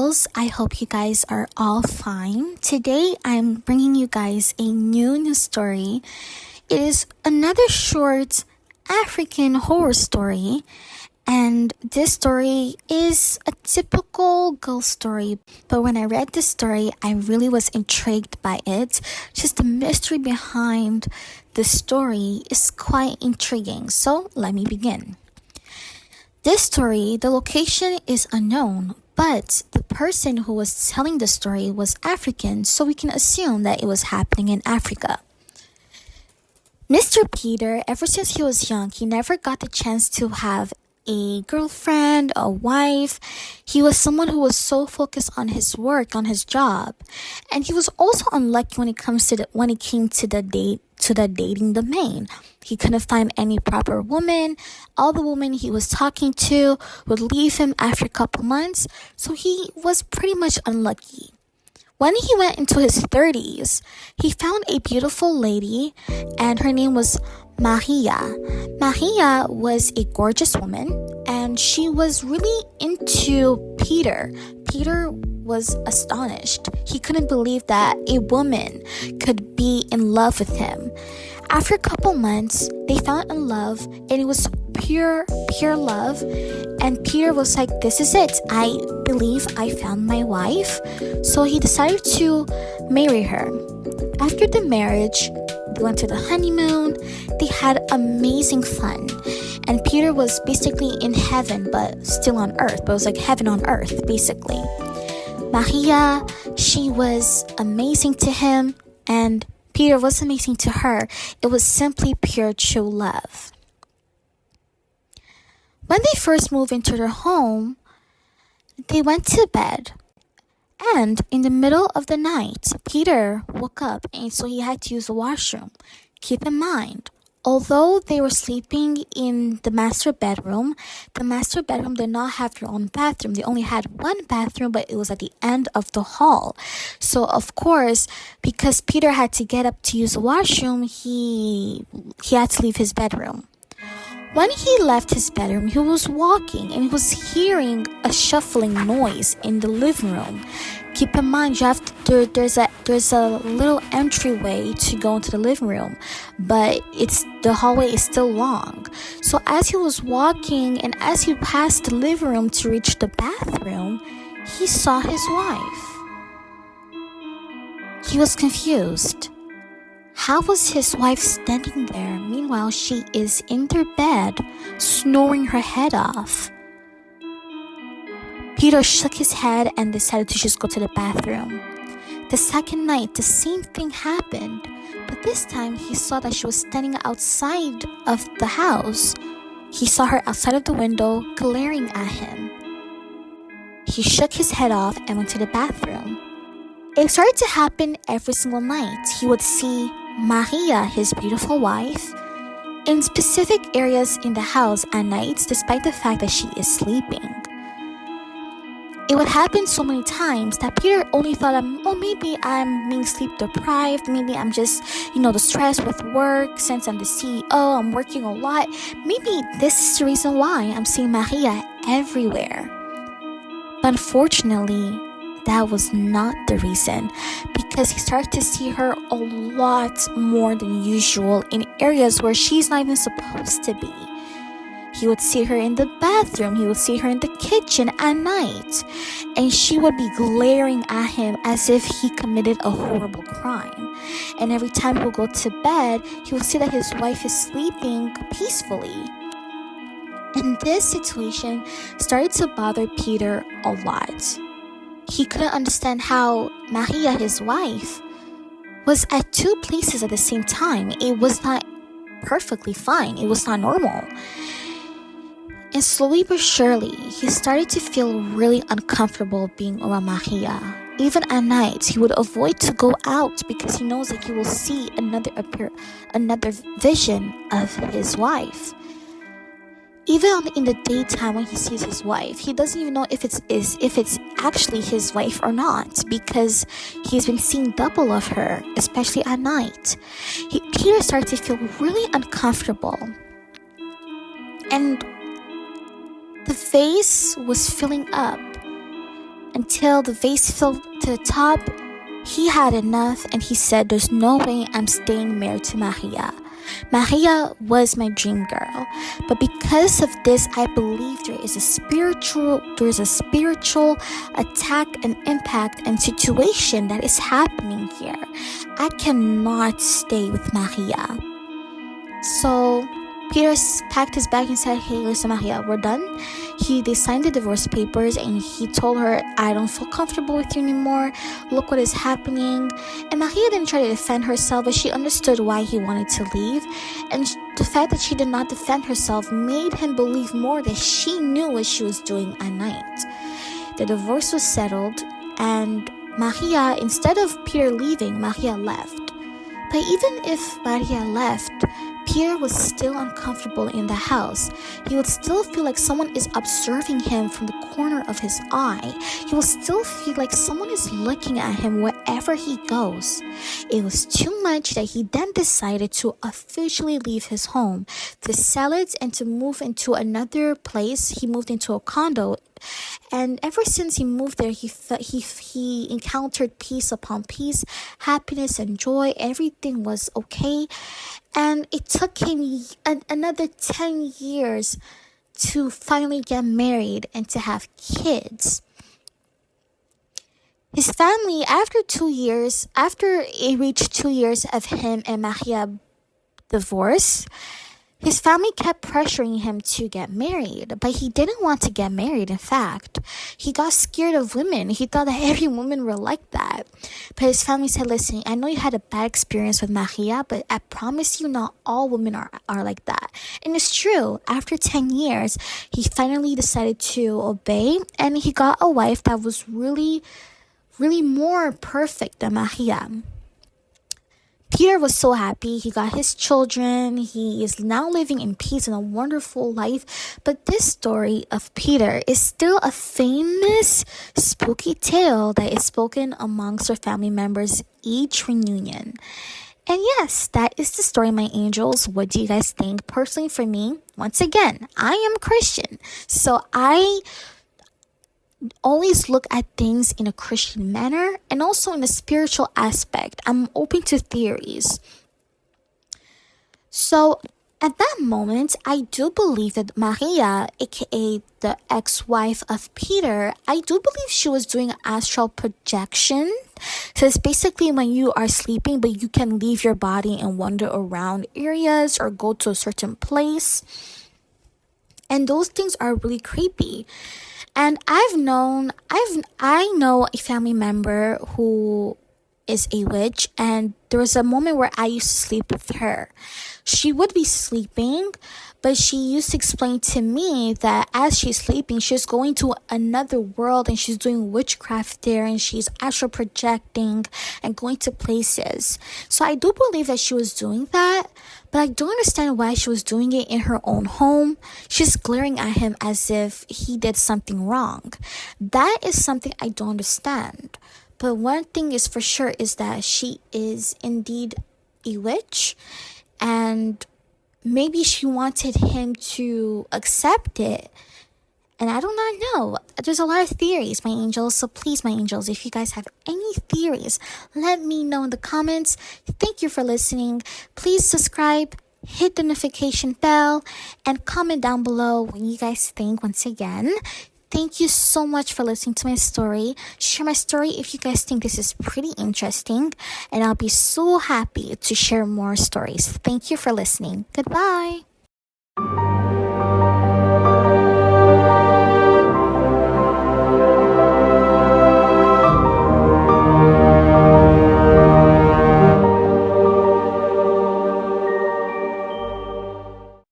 girls. I hope you guys are all fine. Today I'm bringing you guys a new story. It is another short African horror story, and this story is a typical ghost story. But when I read this story, I really was intrigued by it. Just the mystery behind the story is quite intriguing. So let me begin. This story, the location is unknown, but the person who was telling the story was African, so we can assume that it was happening in Africa. Mr. Peter, ever since he was young, he never got the chance to have a girlfriend, a wife. He was someone who was so focused on his work, on his job, and he was also unlucky when it came to the dating domain. He couldn't find any proper woman. All the women he was talking to would leave him after a couple months, so he was pretty much unlucky. When he went into his 30s, he found a beautiful lady, and her name was Maria. Maria was a gorgeous woman, and she was really into Peter. Peter was astonished. He couldn't believe that a woman could be in love with him. After a couple months, they found in love, and it was pure love. And Peter was like, this is it. I believe I found my wife. So he decided to marry her. After the marriage, they went to the honeymoon. They had amazing fun. And Peter was basically in heaven, but still on earth. But it was like heaven on earth, basically. Maria, she was amazing to him, and Peter was amazing to her. It was simply pure true love. When they first moved into their home, they went to bed. And in the middle of the night, Peter woke up, and so he had to use the washroom. Keep in mind, although they were sleeping in the master bedroom did not have their own bathroom. They only had one bathroom, but it was at the end of the hall. So, of course, because Peter had to get up to use the washroom, he had to leave his bedroom. When he left his bedroom, he was walking and he was hearing a shuffling noise in the living room. Keep in mind, there's a little entryway to go into the living room, but the hallway is still long. So as he was walking and as he passed the living room to reach the bathroom, he saw his wife. He was confused. How was his wife standing there? Meanwhile, she is in their bed, snoring her head off. Peter shook his head and decided to just go to the bathroom. The second night, the same thing happened, but this time he saw that she was standing outside of the house. He saw her outside of the window, glaring at him. He shook his head off and went to the bathroom. It started to happen every single night. He would see Maria, his beautiful wife, in specific areas in the house at nights, despite the fact that she is sleeping. It would happen so many times that Peter only thought, maybe I'm being sleep deprived. Maybe I'm just, the stress with work. Since I'm the CEO, I'm working a lot. Maybe this is the reason why I'm seeing Maria everywhere. But unfortunately, that was not the reason, because he started to see her a lot more than usual in areas where she's not even supposed to be. He would see her in the bathroom, he would see her in the kitchen at night, and she would be glaring at him as if he committed a horrible crime. And every time he would go to bed, he would see that his wife is sleeping peacefully. And this situation started to bother Peter a lot. He couldn't understand how Maria, his wife, was at two places at the same time. It was not perfectly fine. It was not normal. And slowly but surely, he started to feel really uncomfortable being around Maria. Even at night, he would avoid to go out because he knows that he will see another vision of his wife. Even in the daytime when he sees his wife, he doesn't even know if it's actually his wife or not, because he's been seeing double of her, especially at night. Peter started to feel really uncomfortable. And the vase was filling up. until the vase filled to the top. He had enough and he said, "There's no way I'm staying married to Maria. Maria was my dream girl, but because of this, I believe there is a spiritual attack and impact and situation that is happening here. I cannot stay with Maria." So Peter packed his bag and said, "Hey, listen, Maria, we're done." They signed the divorce papers and he told her, "I don't feel comfortable with you anymore. Look what is happening." And Maria didn't try to defend herself, but she understood why he wanted to leave. And the fact that she did not defend herself made him believe more that she knew what she was doing at night. The divorce was settled, and Maria, instead of Peter leaving, Maria left. But even if Maria left, Pierre was still uncomfortable in the house. He would still feel like someone is observing him from the corner of his eye. He will still feel like someone is looking at him wherever he goes. It was too much that he then decided to officially leave his home, to sell it, and to move into another place. He moved into a condo. And ever since he moved there, he encountered peace upon peace, happiness and joy. Everything was okay. And it took him another 10 years to finally get married and to have kids. His family, after it reached 2 years of him and Maria divorce, his family kept pressuring him to get married, but he didn't want to get married. In fact, he got scared of women. He thought that every woman were like that. But his family said, "Listen, I know you had a bad experience with Maria, but I promise you not all women are like that." And it's true. After 10 years, he finally decided to obey, and he got a wife that was really, really more perfect than Maria. Peter was so happy. He got his children. He is now living in peace and a wonderful life. But this story of Peter is still a famous spooky tale that is spoken amongst our family members each reunion. And yes, that is the story, my angels. What do you guys think? Personally, for me, once again, I am Christian. So I always look at things in a Christian manner and also in a spiritual aspect. I'm open to theories. So at that moment, I do believe that Maria, aka the ex-wife of Peter, I do believe she was doing astral projection. So it's basically when you are sleeping, but you can leave your body and wander around areas or go to a certain place. And those things are really creepy. And I know a family member who is a witch, and there was a moment where I used to sleep with her. She would be sleeping, but she used to explain to me that as she's sleeping, she's going to another world and she's doing witchcraft there, and she's astral projecting and going to places. So I do believe that she was doing that, but I don't understand why she was doing it in her own home. She's glaring at him as if he did something wrong. That is something I don't understand. But one thing is for sure is that she is indeed a witch, and maybe she wanted him to accept it. And I do not know. There's a lot of theories, my angels. So please, my angels, if you guys have any theories, let me know in the comments. Thank you for listening. Please subscribe, hit the notification bell, and comment down below what you guys think once again. Thank you so much for listening to my story. Share my story if you guys think this is pretty interesting, and I'll be so happy to share more stories. Thank you for listening. Goodbye.